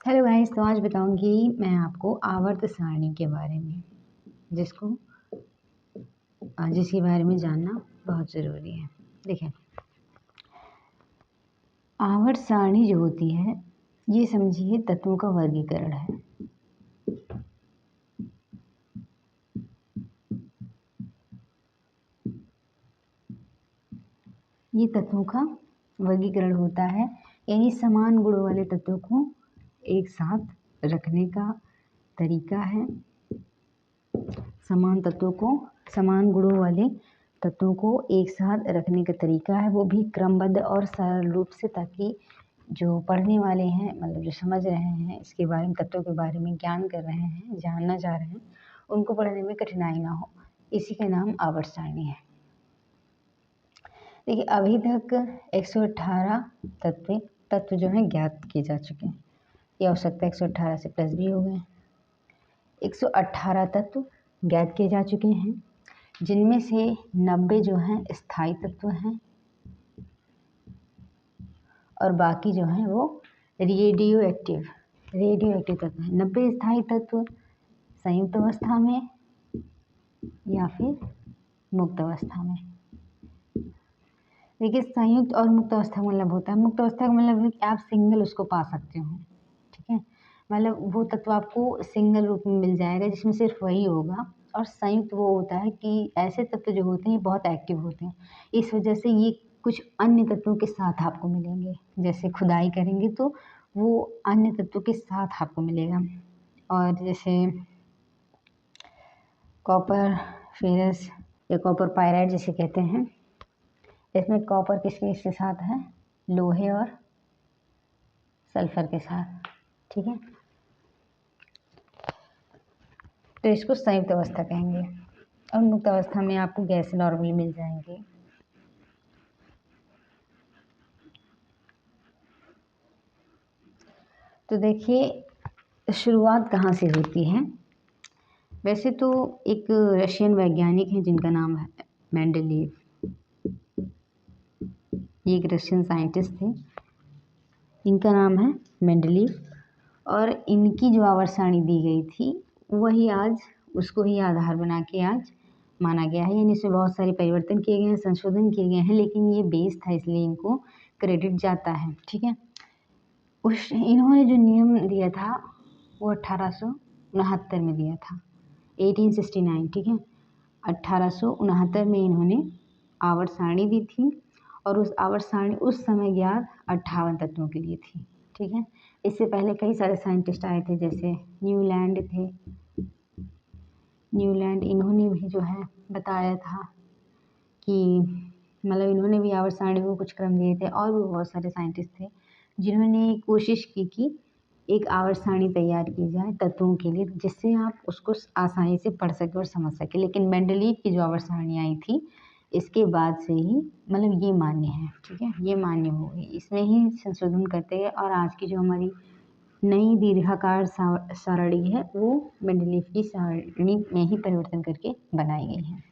Hello guys, तो आज बताऊंगी मैं आपको आवर्त सारणी के बारे में जिसके बारे में जानना बहुत ज़रूरी है। देखिए, आवर्त सारणी जो होती है ये समझिए तत्वों का वर्गीकरण है। ये तत्वों का वर्गीकरण होता है, यानी समान गुणों वाले तत्वों को एक साथ रखने का तरीका है। समान गुणों वाले तत्वों को एक साथ रखने का तरीका है, वो भी क्रमबद्ध और सरल रूप से, ताकि जो पढ़ने वाले हैं, मतलब जो समझ रहे हैं इसके बारे में, तत्वों के बारे में ज्ञान कर रहे हैं, जानना चाह रहे हैं, उनको पढ़ने में कठिनाई ना हो। इसी का नाम आवर्त सारणी है। देखिए, अभी तक 118 तत्व जो हैं ज्ञात किए जा चुके हैं। ये हो सकता है 118 से प्लस भी हो गए। 118 तत्व ज्ञात किए जा चुके हैं, जिनमें से 90 जो हैं स्थायी तत्व हैं और बाकी जो हैं वो रेडियो एक्टिव तत्व हैं। 90 स्थायी तत्व संयुक्त अवस्था में या फिर मुक्त अवस्था में। देखिए, संयुक्त और मुक्त अवस्था का मतलब होता है, मुक्त अवस्था का मतलब है कि आप सिंगल उसको पा सकते हो, ठीक है। मतलब वो तत्व आपको सिंगल रूप में मिल जाएगा जिसमें सिर्फ वही होगा। और संयुक्त वो होता है कि ऐसे तत्व जो होते हैं बहुत एक्टिव होते हैं, इस वजह से ये कुछ अन्य तत्वों के साथ आपको मिलेंगे। जैसे खुदाई करेंगे तो वो अन्य तत्वों के साथ आपको मिलेगा। और जैसे कॉपर फेरस या कॉपर पायराइड जिसे कहते हैं, इसमें कॉपर किसके साथ है? लोहे और सल्फर के साथ, ठीक है। तो इसको संयुक्त अवस्था कहेंगे। और मुक्त अवस्था में आपको गैस नॉर्मली मिल जाएंगे। तो देखिए, शुरुआत कहाँ से होती है। वैसे तो एक रशियन वैज्ञानिक हैं जिनका नाम है मेंडेलीव। ये एक रशियन साइंटिस्ट थे, इनका नाम है मेंडेलीव। और इनकी जो आवर्त सारणी दी गई थी वही उसको ही आधार बना के आज माना गया है। यानी इसमें बहुत सारे परिवर्तन किए गए हैं, संशोधन किए गए हैं, लेकिन ये बेस था इसलिए इनको क्रेडिट जाता है, ठीक है। इन्होंने जो नियम दिया था वो 1869 में दिया था, 1869, ठीक है। 1869 में इन्होंने आवर्त सारणी दी थी और उस आवर्त सारणी उस समय ज्ञात 58 तत्वों के लिए थी, ठीक है। इससे पहले कई सारे साइंटिस्ट आए थे, जैसे न्यूलैंड, इन्होंने भी जो है बताया था कि मतलब इन्होंने भी आवर्त सारणी को कुछ क्रम दिए थे। और भी बहुत सारे साइंटिस्ट थे जिन्होंने कोशिश की कि एक आवर्त सारणी तैयार की जाए तत्वों के लिए, जिससे आप उसको आसानी से पढ़ सके और समझ सके। लेकिन मेंडेलीव की जो आवर्त सारणी आई थी इसके बाद से ही मतलब ये मान्य है, ठीक है, ये मान्य हो गई। इसमें ही संशोधन करते गए और आज की जो हमारी नई दीर्घाकार सारणी है वो मेंडेलीव की सारणी में ही परिवर्तन करके बनाई गई है।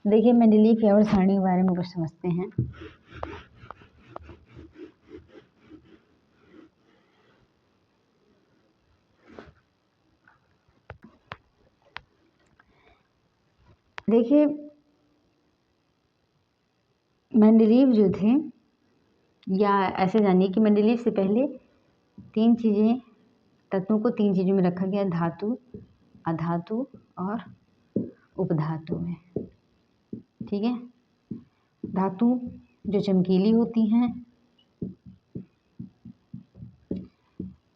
देखिए, मेंडेलीव की आवर्त सारणी के बारे में कुछ समझते हैं। देखिए, मेंडेलीव जो थे, या ऐसे जानिए कि मेंडेलीव से पहले तत्वों को 3 चीज़ों में रखा गया: धातु, अधातु और उपधातु में, ठीक है। धातु जो चमकीली होती हैं,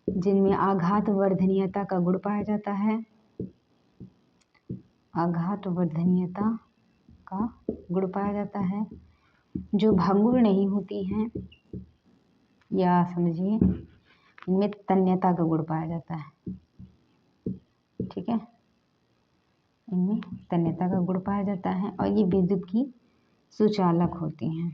जिनमें आघात वर्धनीयता का गुण पाया जाता है, जो भंगुर नहीं होती हैं, या समझिए इनमें तन्यता का गुण पाया जाता है, ठीक है। इनमें तन्यता का गुण पाया जाता है और ये विद्युत की सुचालक होती हैं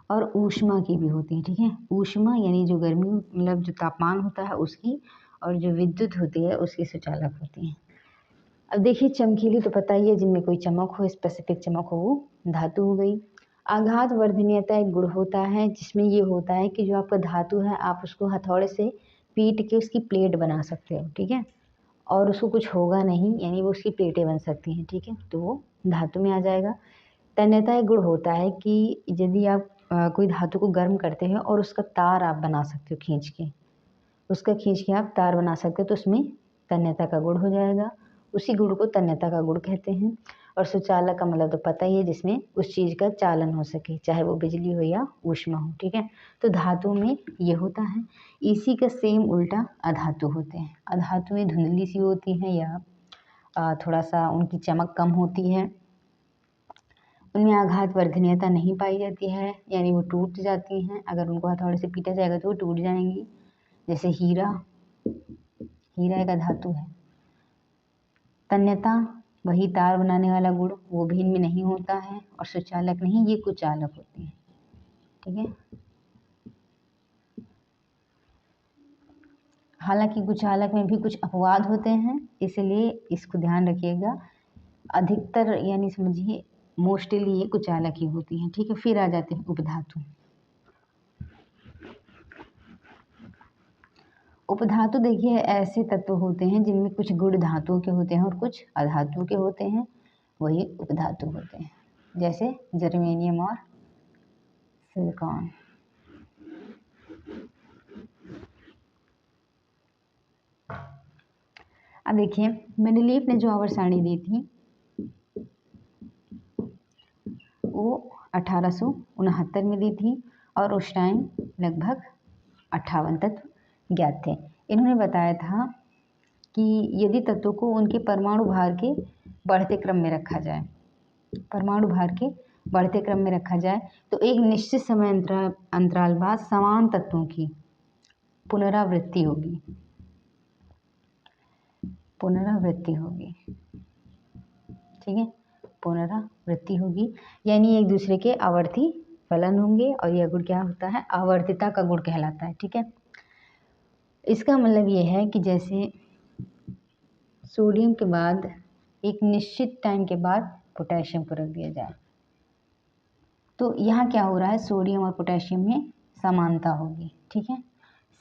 और ऊष्मा की भी होती है, ठीक है। ऊष्मा यानी जो गर्मी, मतलब जो तापमान होता है उसकी, और जो विद्युत होती है उसकी सुचालक होती हैं। अब देखिए, चमकीली तो पता ही है, जिनमें कोई चमक हो, स्पेसिफिक चमक हो, वो धातु हो गई। आघात वर्धनीयता एक गुण होता है जिसमें ये होता है कि जो आपका धातु है आप उसको हथौड़े से पीट के उसकी प्लेट बना सकते हो, ठीक है, और उसको कुछ होगा नहीं, यानी वो उसकी प्लेटें बन सकती हैं, ठीक है, तो वो धातु में आ जाएगा। तन्यता एक गुण होता है कि यदि आप कोई धातु को गर्म करते हैं और उसका तार आप बना सकते हो खींच के आप तार बना सकते हो, तो उसमें तन्यता का गुण हो जाएगा। उसी गुण को तन्यता का गुण कहते हैं। और सुचालक का मतलब तो पता ही है, जिसमें उस चीज़ का चालन हो सके, चाहे वो बिजली हो या ऊष्मा हो, ठीक है। तो धातु में ये होता है। इसी का सेम उल्टा अधातु होते हैं। अधातुएं धुंधली सी होती हैं या थोड़ा सा उनकी चमक कम होती है, उनमें आघात वर्धनीयता नहीं पाई जाती है, यानी वो टूट जाती हैं। अगर उनको हथौड़े से पीटा जाएगा तो वो टूट जाएंगी। जैसे हीरा एक धातु है। तन्यता वही तार बनाने वाला गुण, वो भी इनमें नहीं होता है। और सुचालक नहीं, ये कुचालक होते हैं, ठीक है। हालांकि कुचालक में भी कुछ अपवाद होते हैं, इसलिए इसको ध्यान रखिएगा। अधिकतर यानी समझिए मोस्टली ये कुचालक ही होती हैं, ठीक है। फिर आ जाते हैं उपधातु। उपधातु देखिए ऐसे तत्व होते हैं जिनमें कुछ गुण धातुओं के होते हैं और कुछ अधातुओं के होते हैं, वही उपधातु होते हैं। जैसे जर्मेनियम और सिलिकॉन। अब देखिए मेंडलीफ ने जो आवर्त सारणी दी थी वो 1869 में दी थी और उस टाइम लगभग 58 तत्व ज्ञात थे। इन्होंने बताया था कि यदि तत्वों को उनके परमाणु भार के बढ़ते क्रम में रखा जाए, तो एक निश्चित समय अंतराल बाद समान तत्वों की पुनरावृत्ति होगी, ठीक है, पुनरावृत्ति होगी, यानी एक दूसरे के आवर्ती फलन होंगे। और यह गुण क्या होता है, आवर्तिता का गुण कहलाता है, ठीक है। इसका मतलब ये है कि जैसे सोडियम के बाद एक निश्चित टाइम के बाद पोटेशियम को रख दिया जाए, तो यहाँ क्या हो रहा है, सोडियम और पोटेशियम में समानता होगी, ठीक है।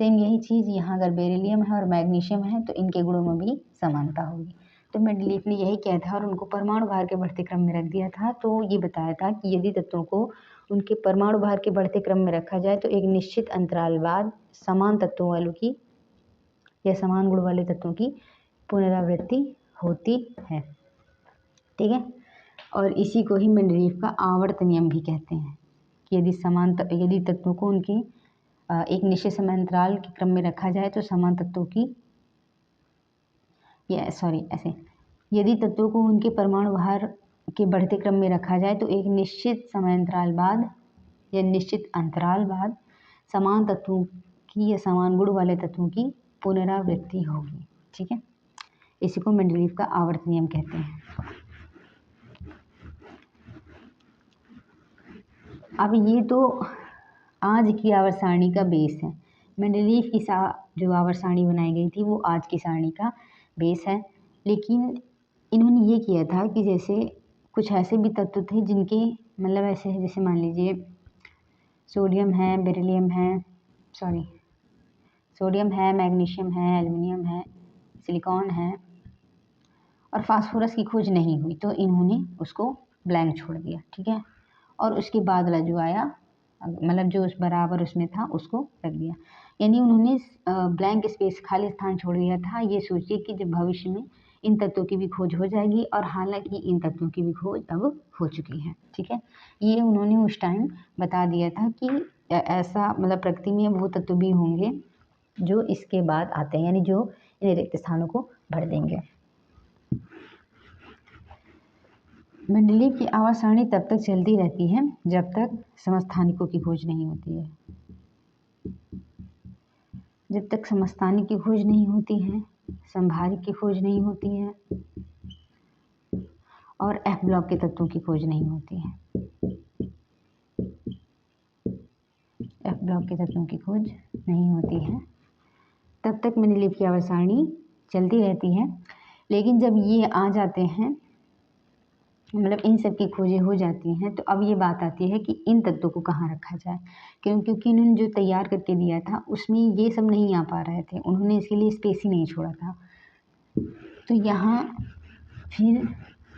सेम यही चीज़ यहाँ अगर बेरिलियम है और मैग्नीशियम है तो इनके गुणों में भी समानता होगी। तो मेंडलीफ ने यही किया था और उनको परमाणु भार के बढ़ते क्रम में रख दिया था। तो ये बताया था कि यदि तत्वों को उनके परमाणु भार के बढ़ते क्रम में रखा जाए तो एक निश्चित अंतराल बाद समान तत्वों वालों की या समान गुण वाले तत्वों की पुनरावृत्ति होती है, ठीक है। और इसी को ही मेंडलीफ का आवर्त नियम भी कहते हैं कि यदि तत्वों को उनके एक निश्चित समय अंतराल के क्रम में रखा जाए तो समान तत्वों की यदि तत्वों को उनके परमाणु भार के बढ़ते क्रम में रखा जाए तो एक निश्चित समय अंतराल बाद या निश्चित अंतराल बाद समान तत्वों की या समान गुण वाले तत्वों की पुनरावृत्ति होगी, ठीक है। इसी को मेंडलीफ का आवर्त नियम कहते हैं। अब ये तो आज की आवर्त सारणी का बेस है। मेंडलीफ की जो आवर्त सारणी बनाई गई थी वो आज की सारणी का बेस है। लेकिन इन्होंने ये किया था कि जैसे कुछ ऐसे भी तत्व थे जिनके मतलब ऐसे है, जैसे मान लीजिए सोडियम है, मैग्नीशियम है, एल्युमिनियम है, सिलिकॉन है और फास्फोरस की खोज नहीं हुई, तो इन्होंने उसको ब्लैंक छोड़ दिया, ठीक है। और उसके बाद वाला जो आया मतलब जो उस बराबर उसमें था उसको रख दिया, यानी उन्होंने ब्लैंक स्पेस खाली स्थान छोड़ दिया था ये सोचिए कि जब भविष्य में इन तत्वों की भी खोज हो जाएगी। और हालांकि इन तत्वों की भी खोज अब हो चुकी है, ठीक है। ये उन्होंने उस टाइम बता दिया था कि ऐसा मतलब प्रकृति में वो तत्व भी होंगे जो इसके बाद आते हैं, यानी जो इन रिक्त स्थानों को भर देंगे। मेंडलीफ की आवर्त सारणी तब तक चलती रहती है जब तक समस्थानिकों की खोज नहीं होती है। जब तक समस्थानिक की खोज नहीं होती है, संभारिक की खोज नहीं होती है और एफ ब्लॉक के तत्वों की खोज नहीं होती है। एफ ब्लॉक के तत्वों की खोज नहीं होती है तब तक मेंडलीफ की आवर्त सारणी चलती रहती है। लेकिन जब ये आ जाते हैं मतलब इन सब की खोजें हो जाती हैं। तो अब ये बात आती है कि इन तत्वों को कहाँ रखा जाए, क्योंकि इन्होंने जो तैयार करके दिया था उसमें ये सब नहीं आ पा रहे थे, उन्होंने इसके लिए स्पेस ही नहीं छोड़ा था। तो यहाँ फिर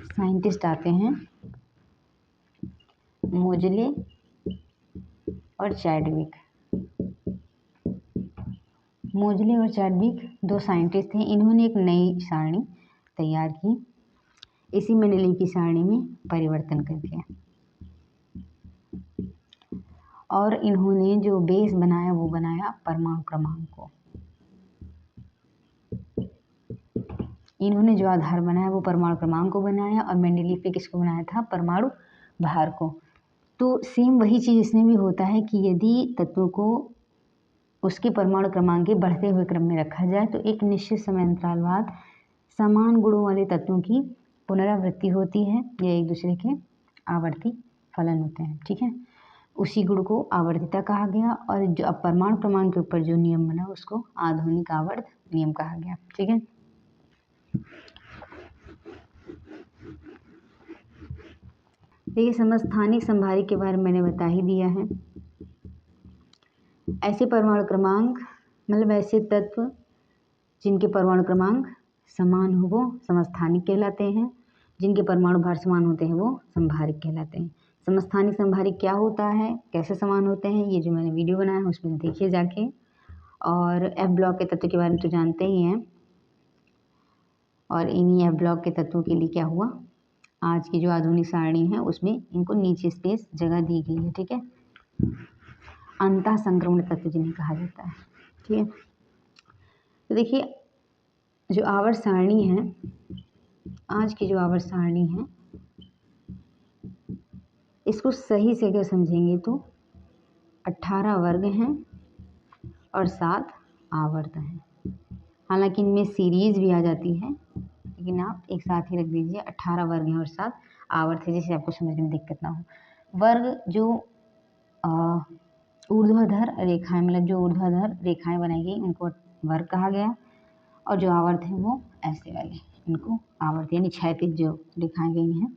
साइंटिस्ट आते हैं, मोजले और चैडविक। मोजले और चैडविक 2 साइंटिस्ट हैं। इन्होंने एक नई सारणी तैयार की, इसी मेंडेलीव की सारणी में परिवर्तन करके, और इन्होंने जो बेस बनाया वो बनाया परमाणु क्रमांक को। इन्होंने जो आधार बनाया वो परमाणु क्रमांक को बनाया, और मेंडेलीव ने किसको बनाया था? परमाणु भार को। तो सेम वही चीज़ इसमें भी होता है कि यदि तत्वों को उसके परमाणु क्रमांक के बढ़ते हुए क्रम में रखा जाए तो एक निश्चित समय अंतराल बाद समान गुणों वाले तत्वों की पुनरावृत्ति होती है, या एक दूसरे के आवर्ती फलन होते हैं। ठीक है, उसी गुण को आवर्तिता कहा गया, और जो अब परमाणु क्रमांक के ऊपर जो नियम बना उसको आधुनिक आवर्त नियम कहा गया। ठीक है, देखिए समस्थानिक संभारिक के बारे में मैंने बता ही दिया है। ऐसे परमाणु क्रमांक मतलब ऐसे तत्व जिनके परमाणु क्रमांक समान हो वो समस्थानिक कहलाते हैं, जिनके परमाणु भार समान होते हैं वो संभारिक कहलाते हैं। समस्थानिक संभारिक क्या होता है, कैसे समान होते हैं, ये जो मैंने वीडियो बनाया है उसमें देखिए जाके। और एफ ब्लॉक के तत्व के बारे में तो जानते ही हैं, और इन्हीं एफ ब्लॉक के तत्वों के लिए क्या हुआ, आज की जो आधुनिक सारणी है उसमें इनको नीचे स्पेस जगह दी गई है। ठीक है, अंतः संक्रमण तत्व जिन्हें कहा जाता है। ठीक है, तो देखिए जो आवर्त सारणी है, आज की जो आवर्त सारणी है, इसको सही से अगर समझेंगे तो 18 वर्ग हैं और 7 आवर्त हैं। हालांकि इनमें सीरीज भी आ जाती है, लेकिन आप एक साथ ही रख दीजिए। 18 वर्ग हैं और 7 आवर्त है, जिससे आपको समझने में दिक्कत ना हो। वर्ग जो ऊर्ध्वाधर रेखाएं, मतलब जो ऊर्ध्वाधर रेखाएं बनाई गई उनको वर्ग कहा गया, और जो आवर्त है वो ऐसे वाले, इनको आवर्त यानी क्षैतिज जो दिखाई गई हैं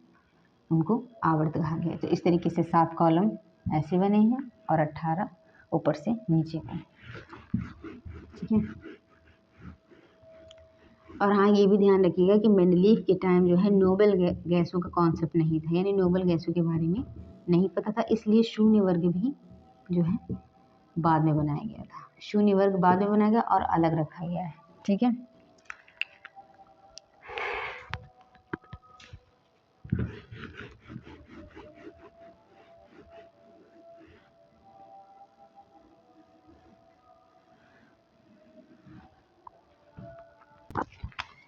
उनको आवर्त कहा गया। तो इस तरीके से 7 कॉलम ऐसे बने हैं और 18 ऊपर से नीचे को। ठीक है, और हाँ ये भी ध्यान रखिएगा कि मेंडेलीव के टाइम जो है नोबेल गैसों का कॉन्सेप्ट नहीं था, यानी नोबेल गैसों के बारे में नहीं पता था, इसलिए शून्य वर्ग भी जो है बाद में बनाया गया था। शून्य वर्ग बाद में बनाया गया और अलग रखा गया है। ठीक है,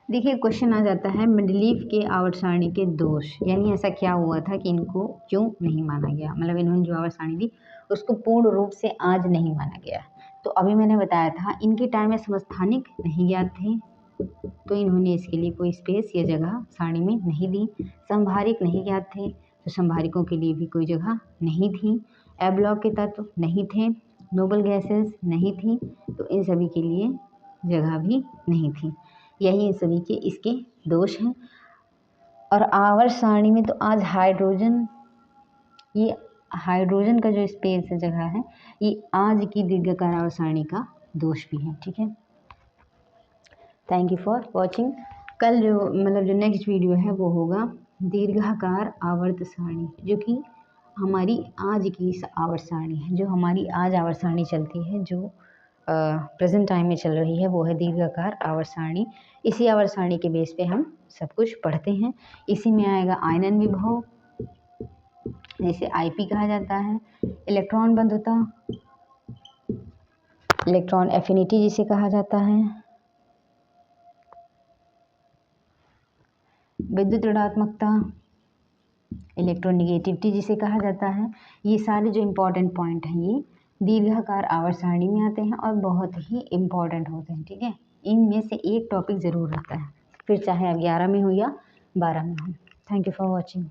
देखिए क्वेश्चन आ जाता है मेंडेलीव के आवर्त सारणी के दोष, यानी ऐसा क्या हुआ था कि इनको क्यों नहीं माना गया, मतलब इन्होंने जो आवर्त सारणी दी उसको पूर्ण रूप से आज नहीं माना गया। तो अभी मैंने बताया था इनके टाइम में समस्थानिक नहीं ज्ञात थे, तो इन्होंने इसके लिए कोई स्पेस या जगह सारणी में नहीं दी। संभारिक नहीं ज्ञात थे, तो संभारिकों के लिए भी कोई जगह नहीं थी। ए ब्लॉक के तत्व नहीं थे, नोबल गैसेस नहीं थी, तो इन सभी के लिए जगह भी नहीं थी। यही इन सभी के इसके दोष हैं। और आवर्त सारणी में तो आज हाइड्रोजन, ये हाइड्रोजन का जो स्पेस है, जगह है, ये आज की दीर्घाकार आवर्त सारणी का दोष भी है। ठीक है, थैंक यू फॉर वॉचिंग। कल जो मतलब जो नेक्स्ट वीडियो है वो होगा दीर्घाकार आवर्त सारणी, जो कि हमारी आज की आवर्त सारणी है, जो हमारी आज आवर्त सारणी चलती है, जो प्रेजेंट टाइम में चल रही है, वो है दीर्घाकार आवर्त सारणी। इसी आवर्त सारणी के बेस पे हम सब कुछ पढ़ते हैं। इसी में आएगा आयनन विभव, जिसे आईपी कहा जाता है, इलेक्ट्रॉन बंधुता, इलेक्ट्रॉन एफिनिटी जिसे कहा जाता है, विद्युत ऋणात्मकता, इलेक्ट्रोनेगेटिविटी जिसे कहा जाता है। ये सारे जो इम्पोर्टेंट पॉइंट हैं ये दीर्घाकार आवर्त सारणी में आते हैं और बहुत ही इम्पोर्टेंट होते हैं। ठीक है, इनमें से एक टॉपिक ज़रूर रहता है, फिर चाहे अब 11 में हो या 12 में हो। Thank you for watching.